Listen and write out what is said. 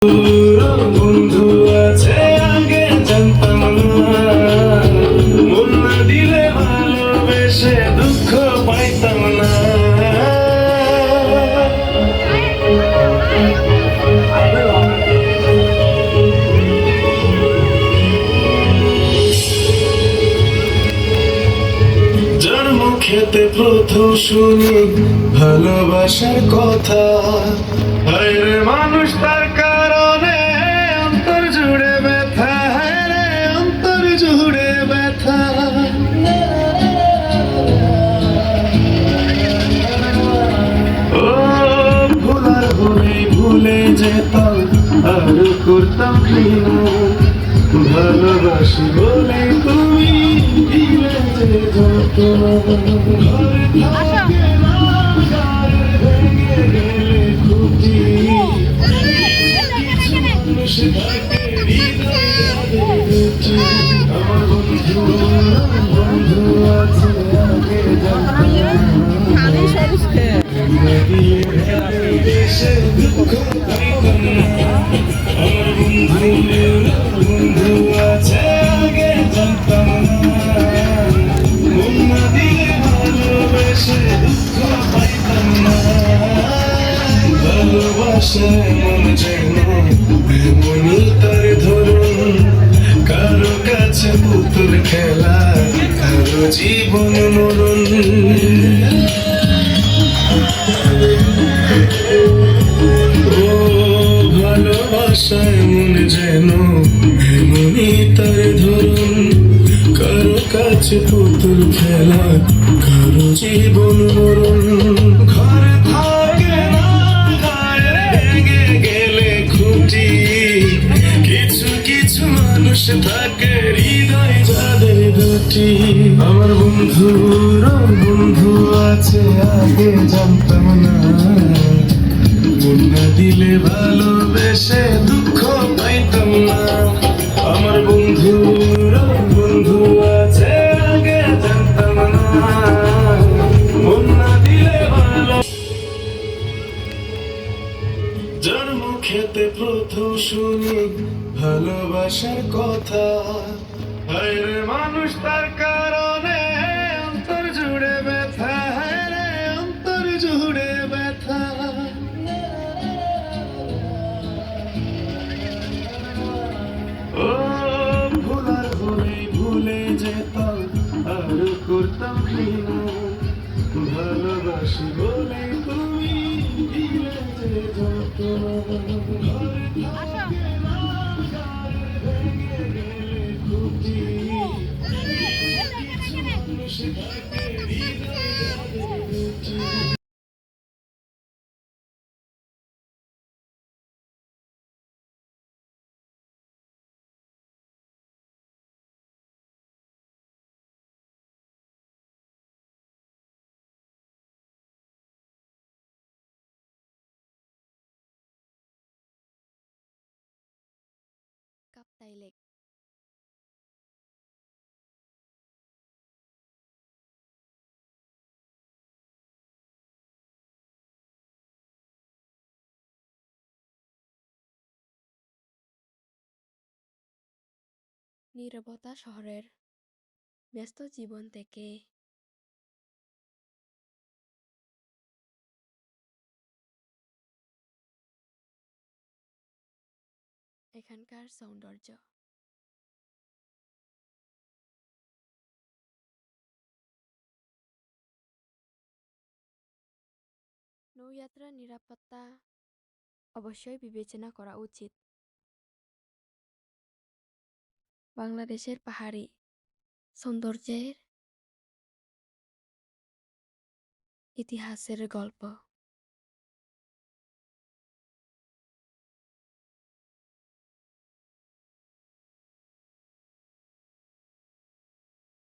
বন্ধু আছে আগে জানতাম না, মন না দিলে ভালোবেসে দুঃখ পাইতাম না। যার মুখেতে প্রথম শুনি ভালোবাসার কথা, হায় রে মানুষ তার কারণে অন্তর জুড়ে ব্যথা, হায় রে অন্তর জুড়ে ব্যথা। ও ভুলার ভুলেই ভুলে যেতাম আর করতাম ঘৃণা, ভালোবাসি বলে তুমি দিলে যে যন্ত্রণা। ঘরে থাকে না গায়ে ভেঙে গেলে খুঁটি, কিছু মানুষ থাকে হৃদয় যাদের দুটি। আমার বন্ধু বন্ধু আছে আগে জানতাম না, দেশে দুঃখ পাইতাম না। আমার বন্ধু আছে আগে জানতাম না, মন না দিলে ভালোবেসে দুঃখ পাইতাম না। ভালোবাসায় মন যেন এমনই তার ধরুন, কারো কাছে পুতুল খেলা, কারো জীবন মরণ। ও ভালোবাসায় মন যেন এমনই তার ধরুন, কারো কাছে পুতুল খেলা, কারো জীবন মরণ। ঘরে থাকে না গায়ে ভেঙে গেলে খুঁটি, কিছু কিছু মানুষ থাকে হৃদয় যাদের দুটি। আমার বন্ধু আছে আগে জানতাম না, মন না দিলে ভালোবেসে দুঃখ পাইতাম না। আমার বন্ধু আছে আগে জানতাম না, মন না দিলে ভালো। যার মুখেতে প্রথম শুনি ভালোবাসার কথা, হায় রে মানুষ তার কারণে অন্তর জুড়ে ব্যথা, হায় রে অন্তর জুড়ে ব্যথা। ও ভুলার ভুলেই ভুলে যেতাম আর করতাম ঘৃণা, ভালোবাসি বলে তুমি দিলে যে যন্ত্রণা। ঘরে থাকে না গায়ে ভেঙে গেলে খুঁটি, কিছু মানুষ থাকে হৃদয় যাদের দুটি। কাপ্তাই লেক। নীরবতা শহরের ব্যস্ত জীবন থেকে এখানকার সৌন্দর্য। নৌযাত্রার নিরাপত্তা অবশ্যই বিবেচনা করা উচিত। বাংলাদেশের পাহাড়ি সৌন্দর্যের ইতিহাসের গল্প।